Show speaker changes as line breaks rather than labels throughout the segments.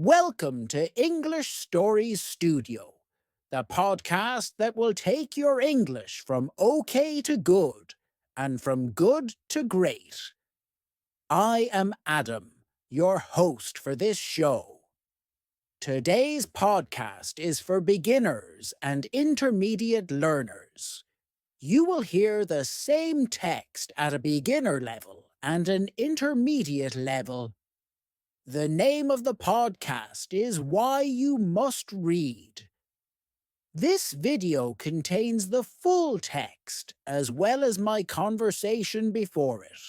Welcome to English Stories Studio, the podcast that will take your English from okay to good and from good to great. I am Adam, your host for this show. Today's podcast is for beginners and intermediate learners. You will hear the same text at a beginner level and an intermediate level. The name of the podcast is Why You Must Read. This video contains the full text as well as my conversation before it.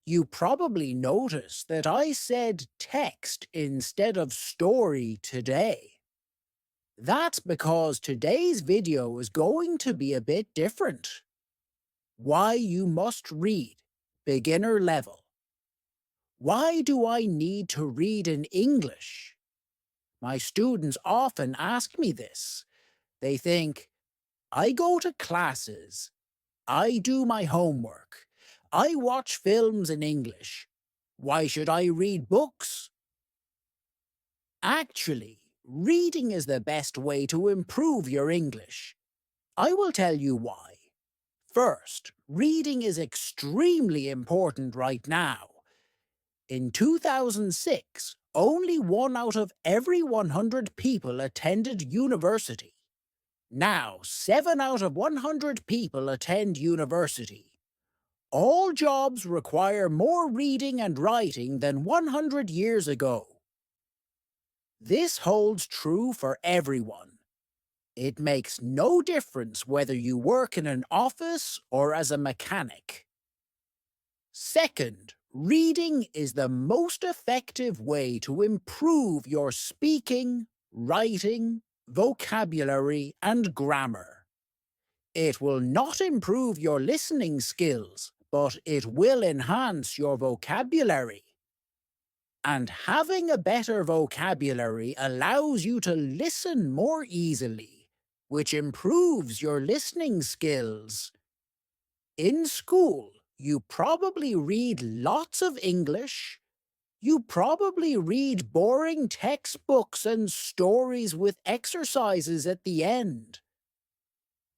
You probably noticed that I said text instead of story today. That's because today's video is going to be a bit different. Why You Must Read, beginner level. Why do I need to read in English? My students often ask me this. They think, I go to classes, I do my homework, I watch films in English. Why should I read books? Actually, reading is the best way to improve your English. I will tell you why. First, reading is extremely important right now. In 2006, only 1 out of every 100 people attended university. Now, 7 out of 100 people attend university. All jobs require more reading and writing than 100 years ago. This holds true for everyone. It makes no difference whether you work in an office or as a mechanic. Second, reading is the most effective way to improve your speaking, writing, vocabulary, and grammar. It will not improve your listening skills, but it will enhance your vocabulary. And having a better vocabulary allows you to listen more easily, which improves your listening skills. In school, you probably read lots of English. You probably read boring textbooks and stories with exercises at the end.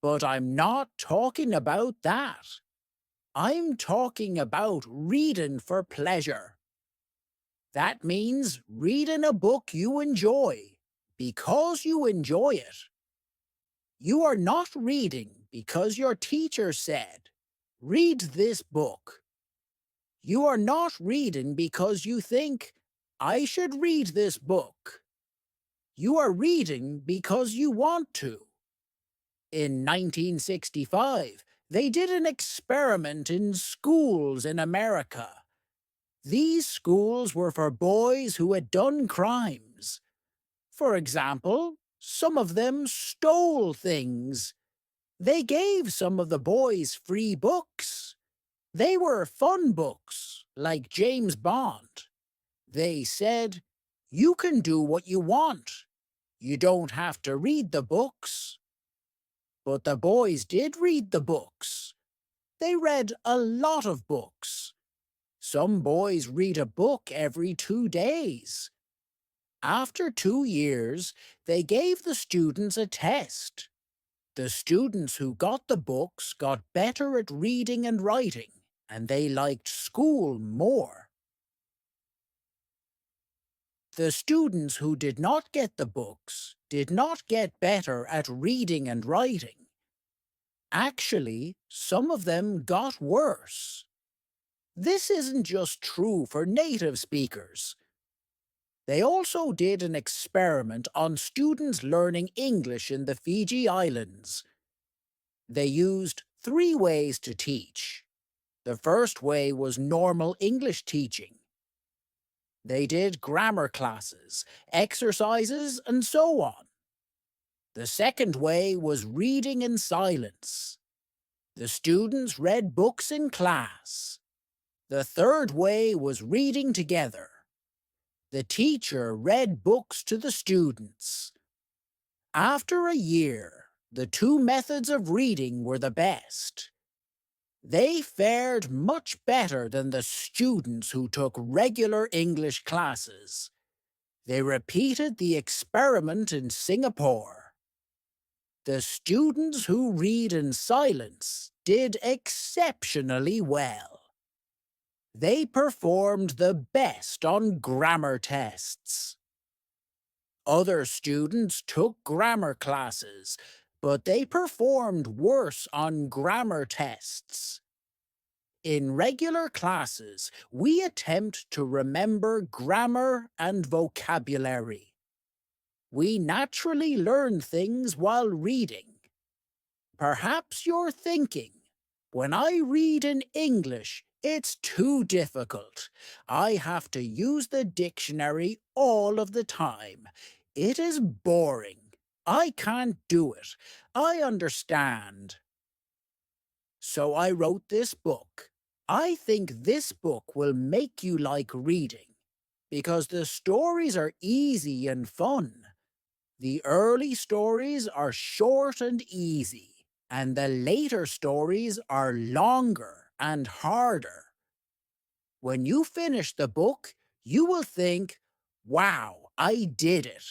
But I'm not talking about that. I'm talking about reading for pleasure. That means reading a book you enjoy, because you enjoy it. You are not reading because your teacher said, read this book. You are not reading because you think, I should read this book. You are reading because you want to. In 1965, they did an experiment in schools in America. These schools were for boys who had done crimes. For example, some of them stole things. They gave some of the boys free books. They were fun books, like James Bond. They said, you can do what you want. You don't have to read the books. But the boys did read the books. They read a lot of books. Some boys read a book every 2 days. After 2 years, they gave the students a test. The students who got the books got better at reading and writing, and they liked school more. The students who did not get the books did not get better at reading and writing. Actually, some of them got worse. This isn't just true for native speakers. They also did an experiment on students learning English in the Fiji Islands. They used 3 ways to teach. The first way was normal English teaching. They did grammar classes, exercises, and so on. The second way was reading in silence. The students read books in class. The third way was reading together. The teacher read books to the students. After a year, the 2 methods of reading were the best. They fared much better than the students who took regular English classes. They repeated the experiment in Singapore. The students who read in silence did exceptionally well. They performed the best on grammar tests. Other students took grammar classes, but they performed worse on grammar tests. In regular classes, we attempt to remember grammar and vocabulary. We naturally learn things while reading. Perhaps you're thinking, when I read in English, it's too difficult. I have to use the dictionary all of the time. It is boring. I can't do it. I understand. So I wrote this book. I think this book will make you like reading, because the stories are easy and fun. The early stories are short and easy, and the later stories are longer and harder. When you finish the book, you will think, wow, I did it.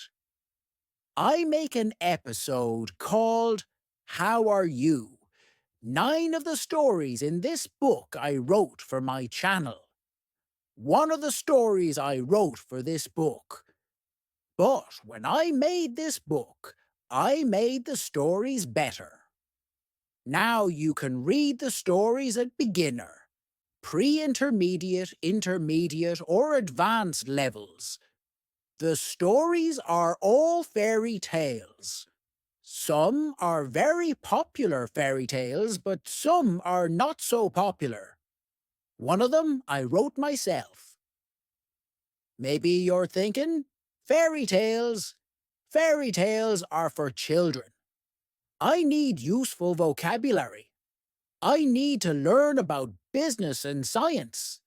I make an episode called How Are You? 9 of the stories in this book I wrote for my channel. One of the stories I wrote for this book. But when I made this book, I made the stories better. Now you can read the stories at beginner, pre-intermediate, intermediate, or advanced levels. The stories are all fairy tales. Some are very popular fairy tales, but some are not so popular. One of them I wrote myself. Maybe you're thinking, fairy tales? Fairy tales are for children. I need useful vocabulary. I need to learn about business and science.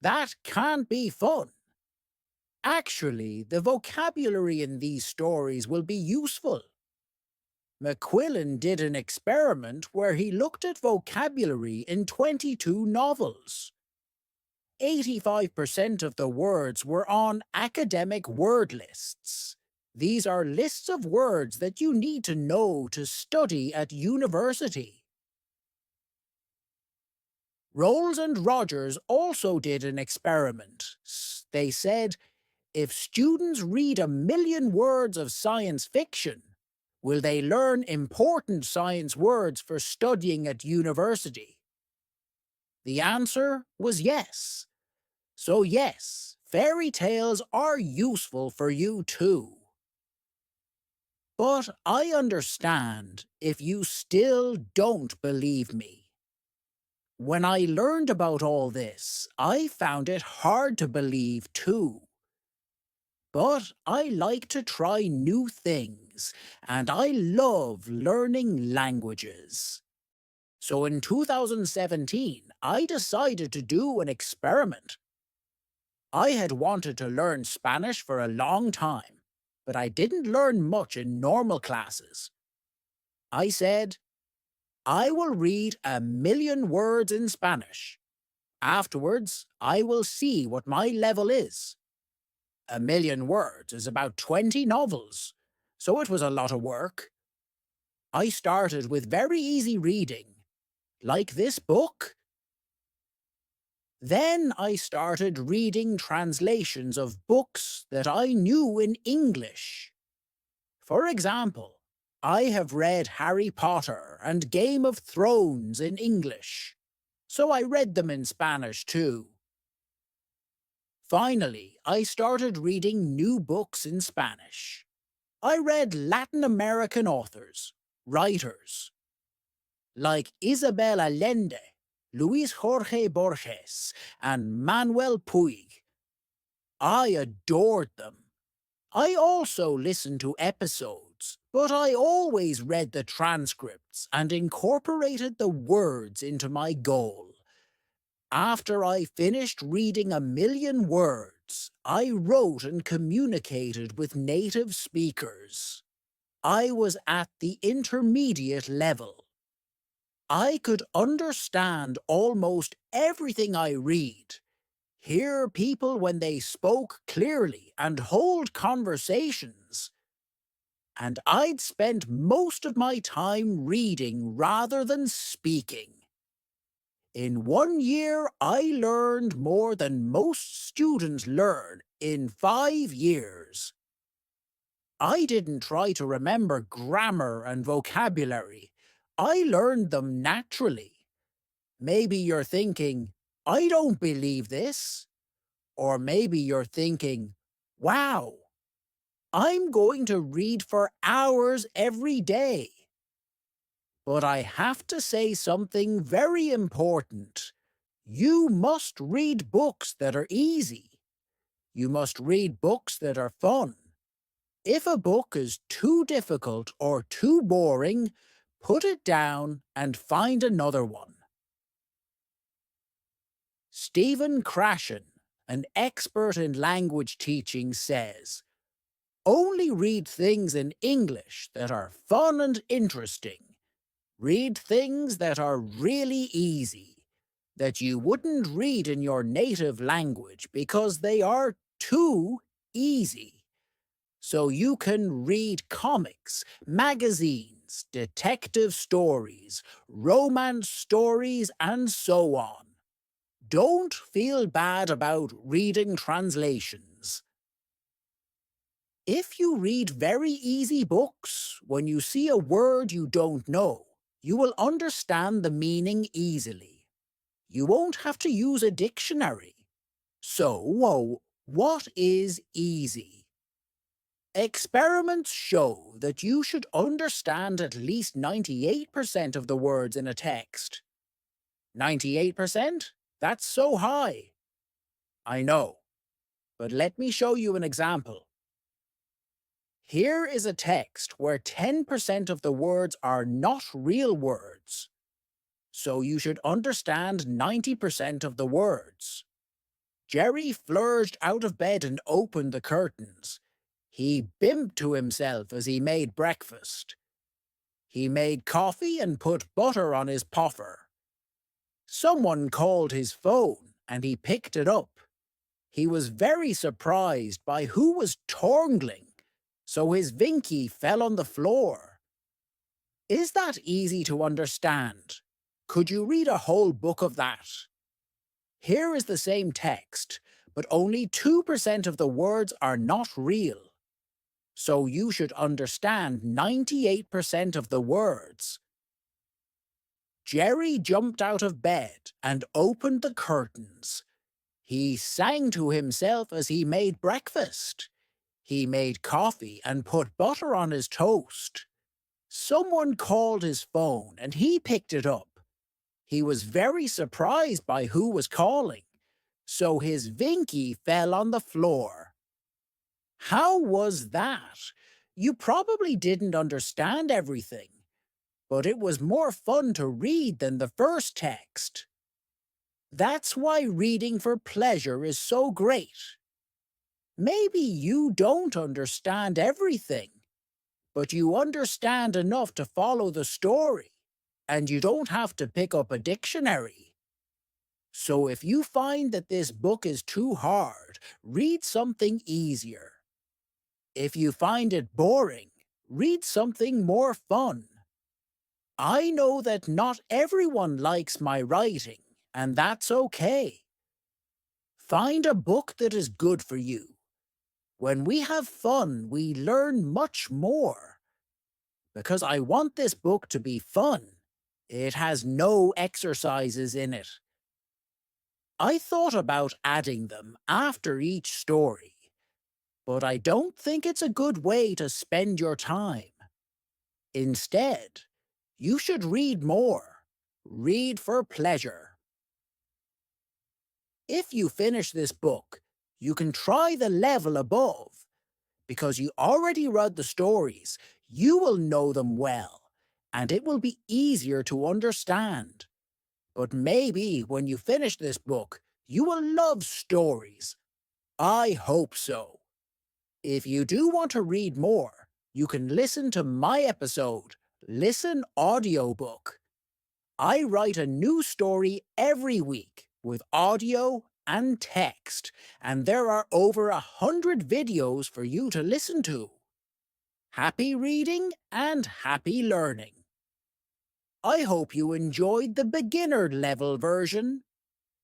That can't be fun. Actually, the vocabulary in these stories will be useful. Macquillan did an experiment where he looked at vocabulary in 22 novels. 85% of the words were on academic word lists. These are lists of words that you need to know to study at university. Rolls and Rogers also did an experiment. They said, if students read 1,000,000 words of science fiction, will they learn important science words for studying at university? The answer was yes. So yes, fairy tales are useful for you too. But I understand if you still don't believe me. When I learned about all this, I found it hard to believe too. But I like to try new things, and I love learning languages. So in 2017, I decided to do an experiment. I had wanted to learn Spanish for a long time, but I didn't learn much in normal classes. I said, I will read 1,000,000 words in Spanish. Afterwards, I will see what my level is. 1,000,000 words is about 20 novels, so it was a lot of work. I started with very easy reading, like this book. Then I started reading translations of books that I knew in English. For example, I have read Harry Potter and Game of Thrones in English, so I read them in Spanish too. Finally, I started reading new books in Spanish. I read Latin American authors, writers, like Isabel Allende, Luis Jorge Borges, and Manuel Puig. I adored them. I also listened to episodes, but I always read the transcripts and incorporated the words into my goal. After I finished reading 1,000,000 words, I wrote and communicated with native speakers. I was at the intermediate level. I could understand almost everything I read, hear people when they spoke clearly, and hold conversations. And I'd spent most of my time reading rather than speaking. In 1 year, I learned more than most students learn in 5 years. I didn't try to remember grammar and vocabulary. I learned them naturally. Maybe you're thinking, I don't believe this. Or maybe you're thinking, wow, I'm going to read for hours every day. But I have to say something very important. You must read books that are easy. You must read books that are fun. If a book is too difficult or too boring, put it down and find another one. Stephen Krashen, an expert in language teaching, says, only read things in English that are fun and interesting. Read things that are really easy, that you wouldn't read in your native language because they are too easy. So you can read comics, magazines, detective stories, romance stories, and so on. Don't feel bad about reading translations. If you read very easy books, when you see a word you don't know, you will understand the meaning easily. You won't have to use a dictionary. So, what is easy? Experiments show that you should understand at least 98% of the words in a text. 98%? That's so high. I know, but let me show you an example. Here is a text where 10% of the words are not real words. So you should understand 90% of the words. Jerry flourished out of bed and opened the curtains. He bimped to himself as he made breakfast. He made coffee and put butter on his poffer. Someone called his phone and he picked it up. He was very surprised by who was torgling, so his Vinky fell on the floor. Is that easy to understand? Could you read a whole book of that? Here is the same text, but only 2% of the words are not real. So you should understand 98% of the words. Jerry jumped out of bed and opened the curtains. He sang to himself as he made breakfast. He made coffee and put butter on his toast. Someone called his phone and he picked it up. He was very surprised by who was calling, so his Vinky fell on the floor. How was that? You probably didn't understand everything, but it was more fun to read than the first text. That's why reading for pleasure is so great. Maybe you don't understand everything, but you understand enough to follow the story, and you don't have to pick up a dictionary. So if you find that this book is too hard, read something easier. If you find it boring, read something more fun. I know that not everyone likes my writing, and that's okay. Find a book that is good for you. When we have fun, we learn much more. Because I want this book to be fun, it has no exercises in it. I thought about adding them after each story, but I don't think it's a good way to spend your time. Instead, you should read more. Read for pleasure. If you finish this book, you can try the level above. Because you already read the stories, you will know them well, and it will be easier to understand. But maybe when you finish this book, you will love stories. I hope so. If you do want to read more, you can listen to my episode, Listen Audiobook. I write a new story every week with audio and text, and there are over 100 videos for you to listen to. Happy reading and happy learning. I hope you enjoyed the beginner level version.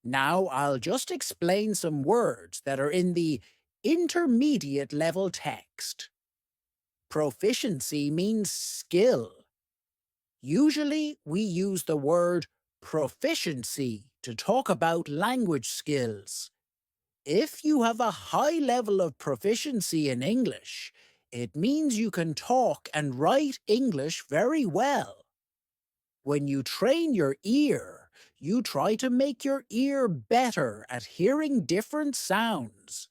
Now I'll just explain some words that are in the intermediate level text. Proficiency means skill. Usually we use the word proficiency to talk about language skills. If you have a high level of proficiency in English, it means you can talk and write English very well. When you train your ear, you try to make your ear better at hearing different sounds.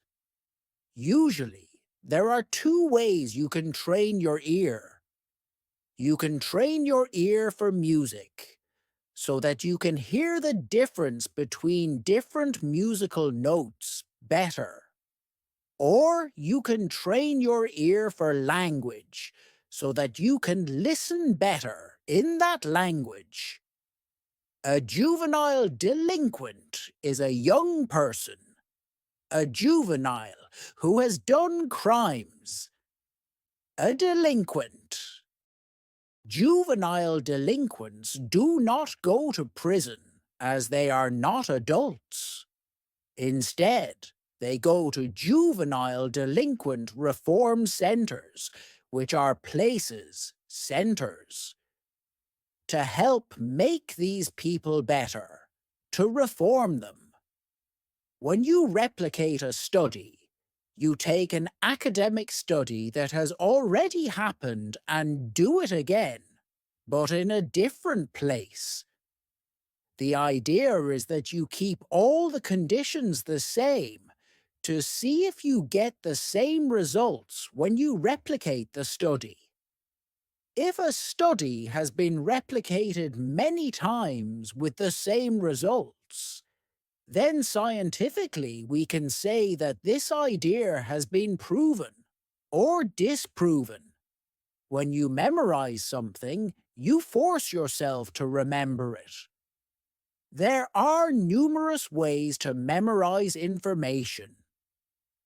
Usually, there are two ways you can train your ear. You can train your ear for music, so that you can hear the difference between different musical notes better. Or you can train your ear for language, so that you can listen better in that language. A juvenile delinquent is a young person. A juvenile who has done crimes. A delinquent. Juvenile delinquents do not go to prison, as they are not adults. Instead, they go to juvenile delinquent reform centers, which are places, centers, to help make these people better, to reform them. When you replicate a study, you take an academic study that has already happened and do it again, but in a different place. The idea is that you keep all the conditions the same to see if you get the same results when you replicate the study. If a study has been replicated many times with the same results, then scientifically we can say that this idea has been proven or disproven. When you memorize something, you force yourself to remember it. There are numerous ways to memorize information.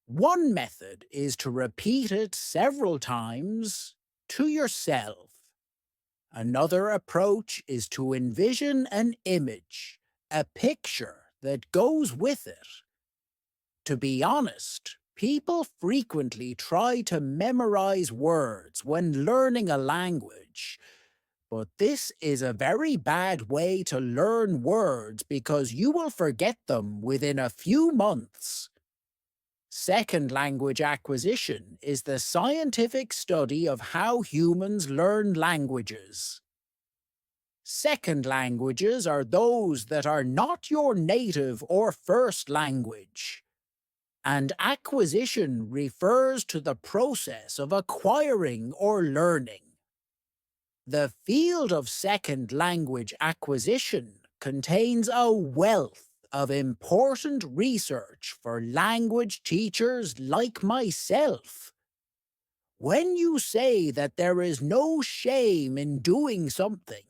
One method is to repeat it several times to yourself. Another approach is to envision an image, a picture that goes with it. To be honest, people frequently try to memorize words when learning a language, but this is a very bad way to learn words because you will forget them within a few months. Second language acquisition is the scientific study of how humans learn languages. Second languages are those that are not your native or first language. And acquisition refers to the process of acquiring or learning. The field of second language acquisition contains a wealth of important research for language teachers like myself. When you say that there is no shame in doing something,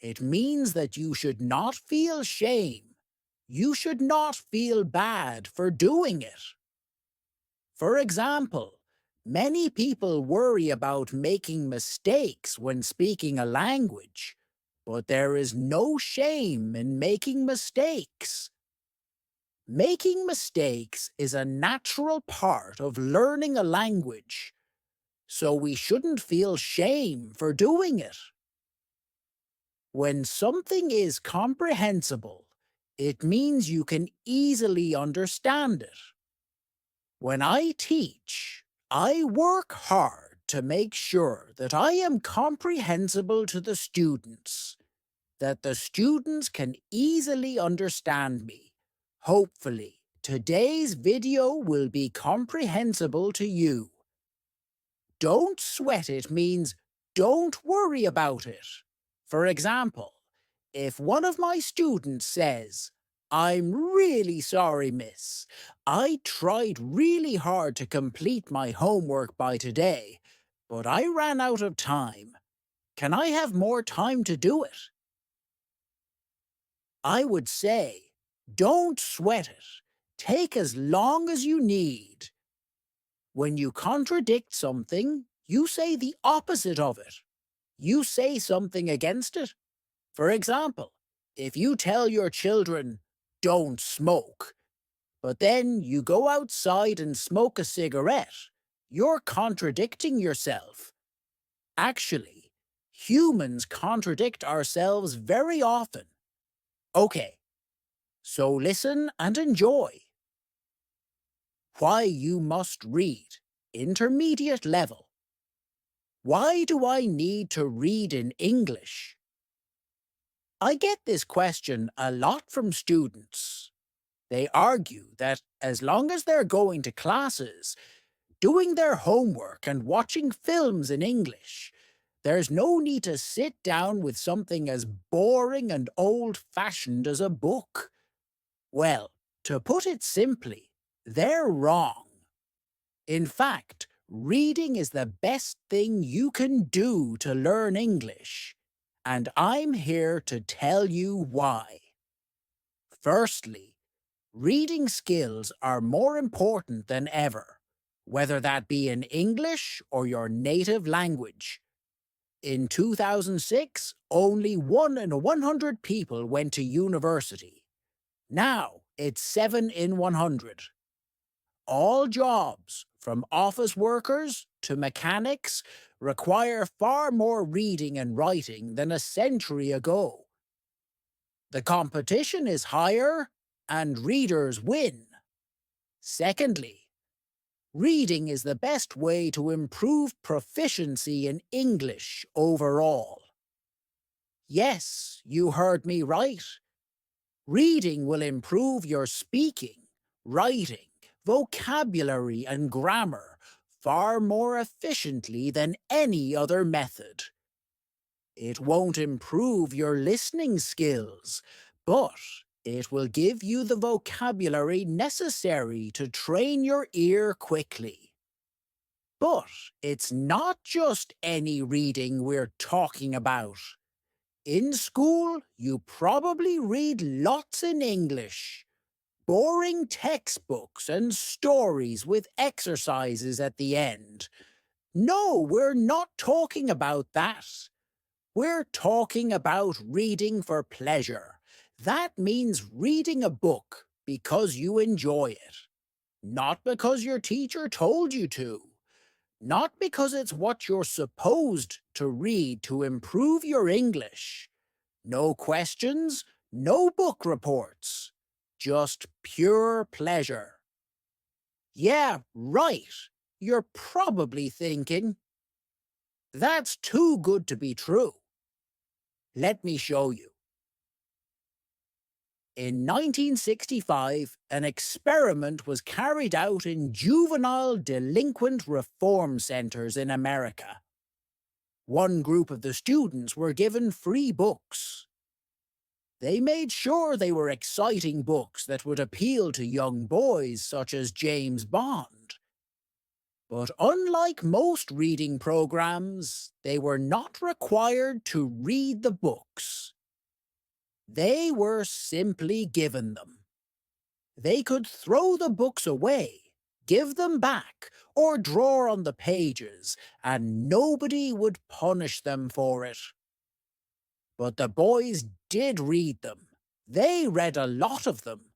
it means that you should not feel shame. You should not feel bad for doing it. For example, many people worry about making mistakes when speaking a language, but there is no shame in making mistakes. Making mistakes is a natural part of learning a language, so we shouldn't feel shame for doing it. When something is comprehensible, it means you can easily understand it. When I teach, I work hard to make sure that I am comprehensible to the students, that the students can easily understand me. Hopefully, today's video will be comprehensible to you. Don't sweat it means don't worry about it. For example, if one of my students says, "I'm really sorry, miss. I tried really hard to complete my homework by today, but I ran out of time. Can I have more time to do it?" I would say, don't sweat it. Take as long as you need. When you contradict something, you say the opposite of it. You say something against it. For example, if you tell your children, don't smoke, but then you go outside and smoke a cigarette, you're contradicting yourself. Actually, humans contradict ourselves very often. Okay, so listen and enjoy. Why you must read. Intermediate level. Why do I need to read in English? I get this question a lot from students. They argue that as long as they're going to classes, doing their homework and watching films in English, there's no need to sit down with something as boring and old-fashioned as a book. Well, to put it simply, they're wrong. In fact, reading is the best thing you can do to learn English, and I'm here to tell you why. Firstly, reading skills are more important than ever, whether that be in English or your native language. In 2006, only 1 in 100 people went to university. Now, it's 7 in 100. All jobs, from office workers to mechanics, require far more reading and writing than a century ago. The competition is higher, and readers win. Secondly, reading is the best way to improve proficiency in English overall. Yes, you heard me right. Reading will improve your speaking, writing, vocabulary, and grammar far more efficiently than any other method. It won't improve your listening skills, but it will give you the vocabulary necessary to train your ear quickly. But it's not just any reading we're talking about. In school, you probably read lots in English. Boring textbooks and stories with exercises at the end. No, we're not talking about that. We're talking about reading for pleasure. That means reading a book because you enjoy it. Not because your teacher told you to. Not because it's what you're supposed to read to improve your English. No questions, no book reports. Just pure pleasure. Yeah, right. You're probably thinking, that's too good to be true. Let me show you. In 1965, an experiment was carried out in juvenile delinquent reform centers in America. One group of the students were given free books. They made sure they were exciting books that would appeal to young boys such as James Bond. But unlike most reading programs, they were not required to read the books. They were simply given them. They could throw the books away, give them back, or draw on the pages, and nobody would punish them for it. But the boys did read them. They read a lot of them.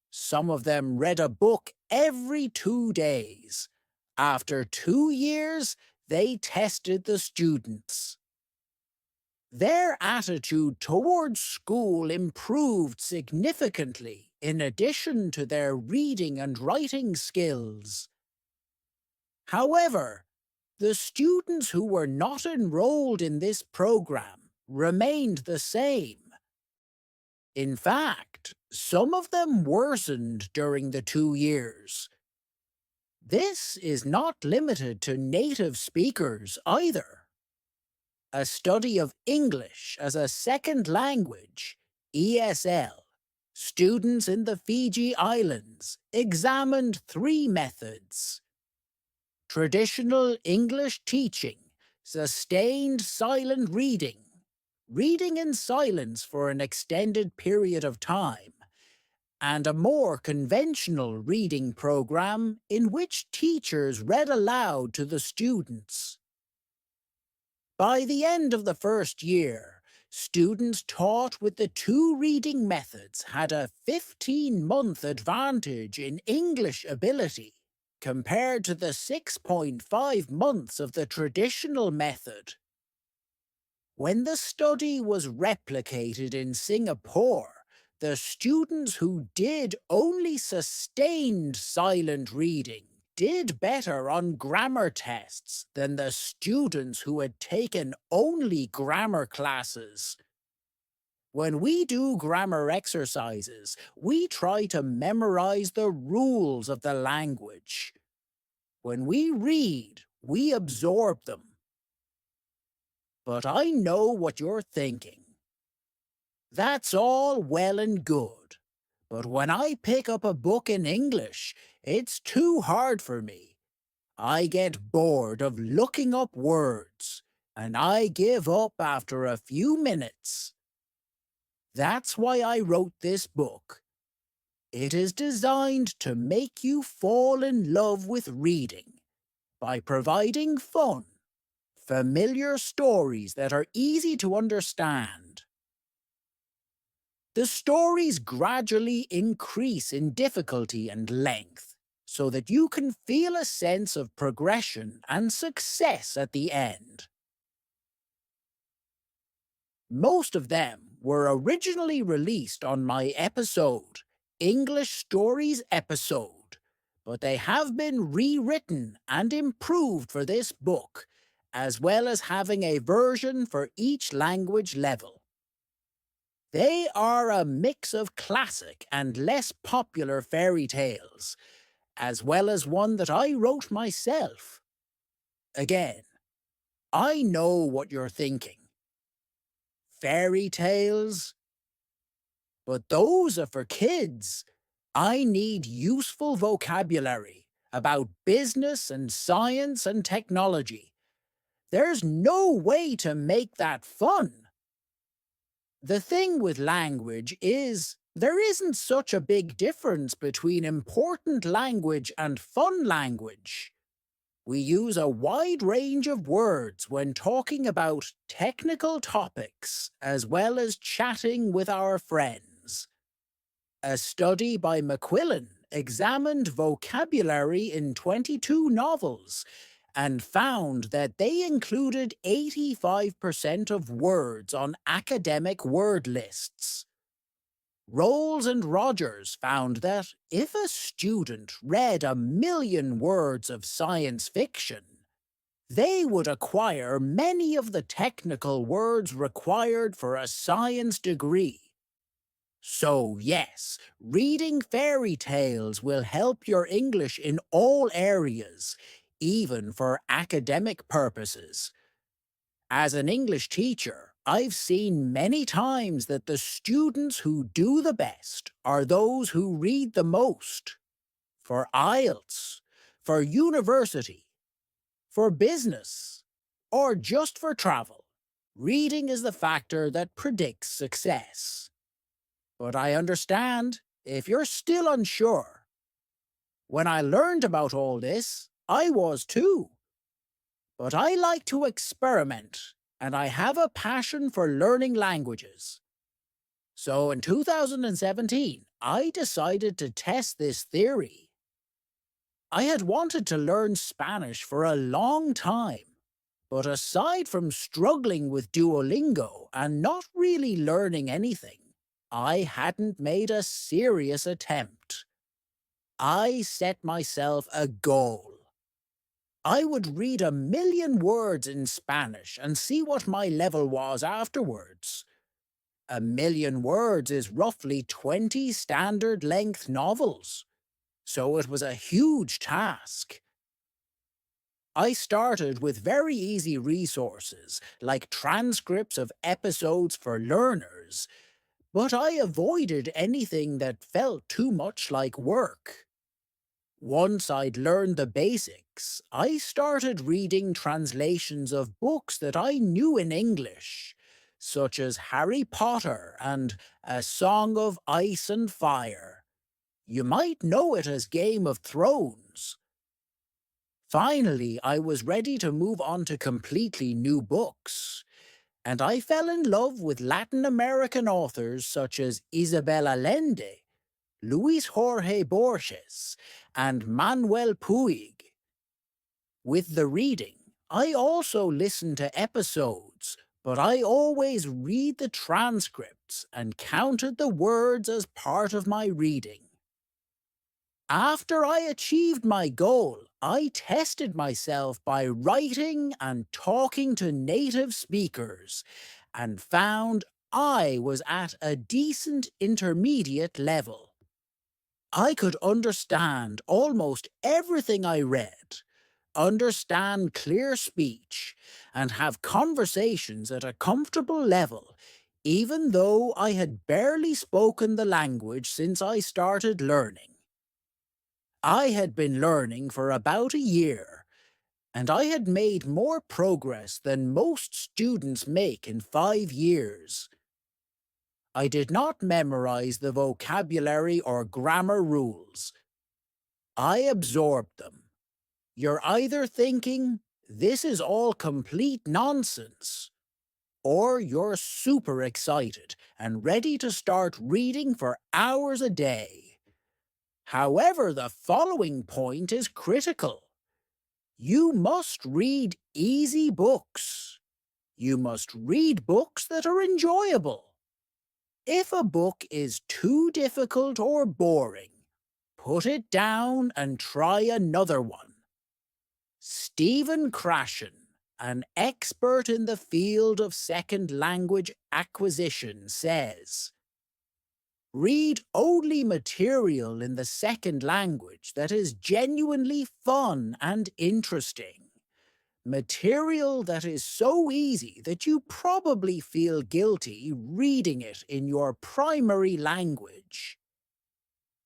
Some of them read a book every 2 days. After 2 years, they tested the students. Their attitude towards school improved significantly in addition to their reading and writing skills. However, the students who were not enrolled in this program remained the same. In fact, some of them worsened during the 2 years. This is not limited to native speakers either. A study of English as a second language, ESL, students in the Fiji Islands examined 3 methods. Traditional English teaching, sustained silent reading, reading in silence for an extended period of time, and a more conventional reading program in which teachers read aloud to the students. By the end of the first year, students taught with the two reading methods had a 15-month advantage in English ability compared to the 6.5 months of the traditional method. When the study was replicated in Singapore, the students who did only sustained silent reading did better on grammar tests than the students who had taken only grammar classes. When we do grammar exercises, we try to memorize the rules of the language. When we read, we absorb them. But I know what you're thinking. That's all well and good, but when I pick up a book in English, it's too hard for me. I get bored of looking up words, and I give up after a few minutes. That's why I wrote this book. It is designed to make you fall in love with reading by providing fun, familiar stories that are easy to understand. The stories gradually increase in difficulty and length, so that you can feel a sense of progression and success at the end. Most of them were originally released on my episode, English Stories Episode, but they have been rewritten and improved for this book, as well as having a version for each language level. They are a mix of classic and less popular fairy tales, as well as one that I wrote myself. Again, I know what you're thinking. Fairy tales? But those are for kids. I need useful vocabulary about business and science and technology. There's no way to make that fun. The thing with language is, there isn't such a big difference between important language and fun language. We use a wide range of words when talking about technical topics as well as chatting with our friends. A study by Macquillan examined vocabulary in 22 novels and found that they included 85% of words on academic word lists. Rolls and Rogers found that if a student read 1,000,000 words of science fiction, they would acquire many of the technical words required for a science degree. So yes, reading fairy tales will help your English in all areas, even for academic purposes. As an English teacher, I've seen many times that the students who do the best are those who read the most. For IELTS, for university, for business, or just for travel, reading is the factor that predicts success. But I understand if you're still unsure. When I learned about all this, I was too. But I like to experiment, and I have a passion for learning languages. So in 2017, I decided to test this theory. I had wanted to learn Spanish for a long time, but aside from struggling with Duolingo and not really learning anything, I hadn't made a serious attempt. I set myself a goal. I would read 1,000,000 words in Spanish and see what my level was afterwards. 1,000,000 words is roughly 20 standard-length novels, so it was a huge task. I started with very easy resources, like transcripts of episodes for learners, but I avoided anything that felt too much like work. Once I'd learned the basics, I started reading translations of books that I knew in English, such as Harry Potter and A Song of Ice and Fire. You might know it as Game of Thrones. Finally, I was ready to move on to completely new books, and I fell in love with Latin American authors such as Isabel Allende, Luis Jorge Borges, and Manuel Puig. With the reading, I also listen to episodes, but I always read the transcripts and counted the words as part of my reading. After I achieved my goal, I tested myself by writing and talking to native speakers and found I was at a decent intermediate level. I could understand almost everything I read, understand clear speech, and have conversations at a comfortable level, even though I had barely spoken the language since I started learning. I had been learning for about a year, and I had made more progress than most students make in 5 years. I did not memorize the vocabulary or grammar rules. I absorbed them. You're either thinking, this is all complete nonsense, or you're super excited and ready to start reading for hours a day. However, the following point is critical. You must read easy books. You must read books that are enjoyable. If a book is too difficult or boring, put it down and try another one. Stephen Krashen, an expert in the field of second language acquisition, says, read only material in the second language that is genuinely fun and interesting. Material that is so easy that you probably feel guilty reading it in your primary language.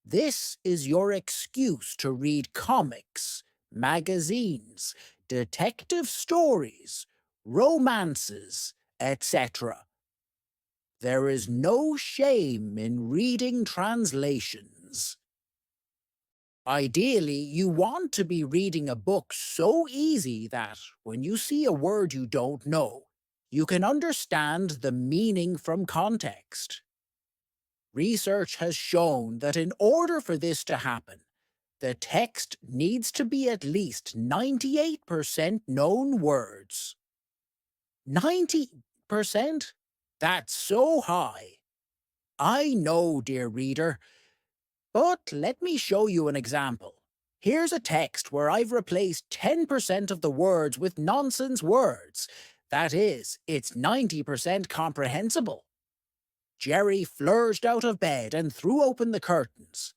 This is your excuse to read comics, magazines, detective stories, romances, etc. There is no shame in reading translations. Ideally, you want to be reading a book so easy that, when you see a word you don't know, you can understand the meaning from context. Research has shown that in order for this to happen, the text needs to be at least 98% known words. 90%? That's so high. I know, dear reader, but let me show you an example. Here's a text where I've replaced 10% of the words with nonsense words. That is, it's 90% comprehensible. Jerry flourished out of bed and threw open the curtains.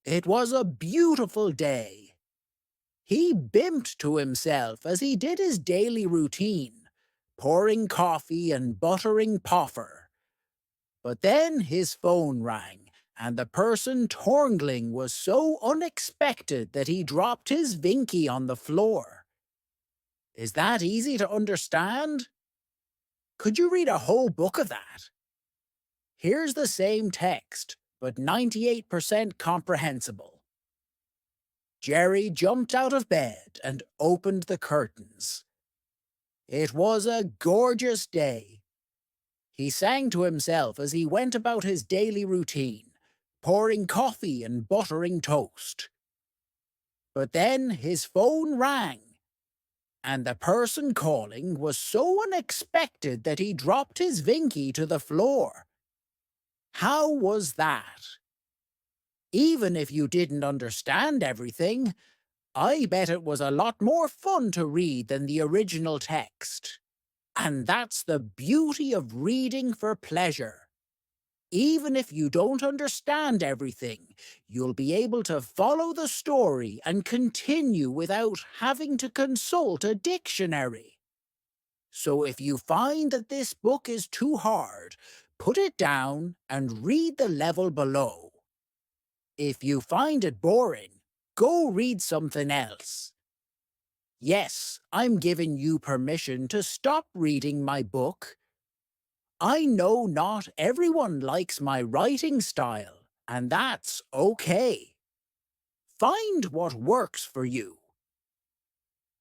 It was a beautiful day. He bimped to himself as he did his daily routine, pouring coffee and buttering poffer. But then his phone rang, and the person torngling was so unexpected that he dropped his Vinky on the floor. Is that easy to understand? Could you read a whole book of that? Here's the same text, but 98% comprehensible. Jerry jumped out of bed and opened the curtains. It was a gorgeous day. He sang to himself as he went about his daily routine, pouring coffee and buttering toast. But then his phone rang, and the person calling was so unexpected that he dropped his Vinky to the floor. How was that? Even if you didn't understand everything, I bet it was a lot more fun to read than the original text. And that's the beauty of reading for pleasure. Even if you don't understand everything, you'll be able to follow the story and continue without having to consult a dictionary. So if you find that this book is too hard, put it down and read the level below. If you find it boring, go read something else. Yes, I'm giving you permission to stop reading my book. I know not everyone likes my writing style, and that's okay. Find what works for you.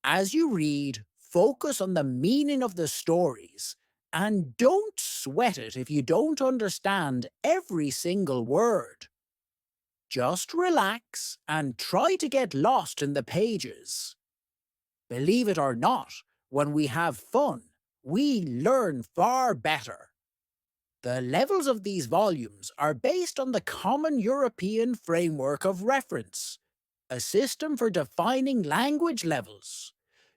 As you read, focus on the meaning of the stories and don't sweat it if you don't understand every single word. Just relax and try to get lost in the pages. Believe it or not, when we have fun, we learn far better. The levels of these volumes are based on the Common European Framework of Reference, a system for defining language levels.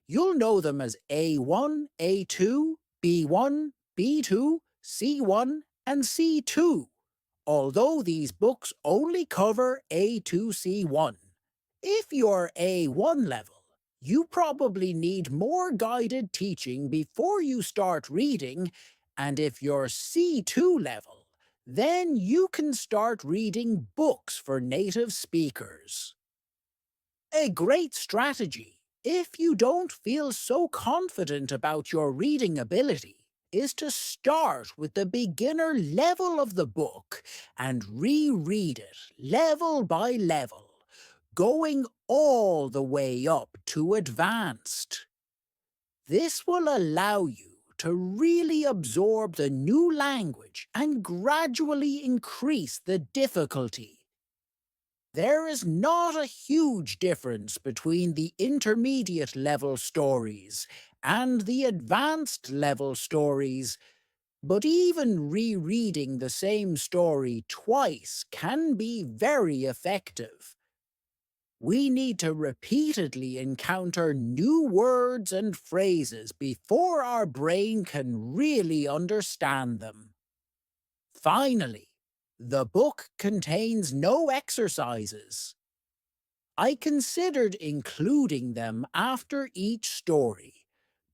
You'll know them as A1, A2, B1, B2, C1, and C2, although these books only cover A2C1. If you're A1 level, you probably need more guided teaching before you start reading, and if you're C2 level, then you can start reading books for native speakers. A great strategy, if you don't feel so confident about your reading ability, is to start with the beginner level of the book and reread it level by level, going all the way up to advanced. This will allow you to really absorb the new language and gradually increase the difficulty. There is not a huge difference between the intermediate level stories and the advanced level stories, but even rereading the same story twice can be very effective. We need to repeatedly encounter new words and phrases before our brain can really understand them. Finally, the book contains no exercises. I considered including them after each story,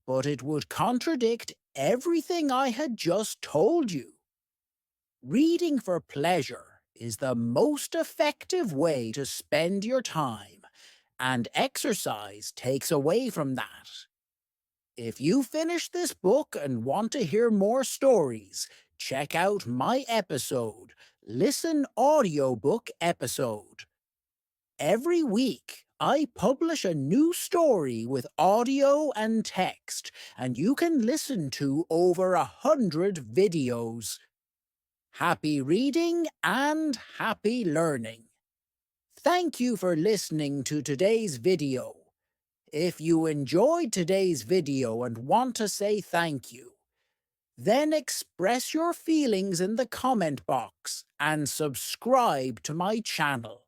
but it would contradict everything I had just told you. Reading for pleasure is the most effective way to spend your time, and exercise takes away from that. If you finish this book and want to hear more stories, check out my episode, Listen Audiobook episode. Every week, I publish a new story with audio and text, and you can listen to over 100 videos. Happy reading and happy learning. Thank you for listening to today's video. If you enjoyed today's video and want to say thank you, then express your feelings in the comment box and subscribe to my channel.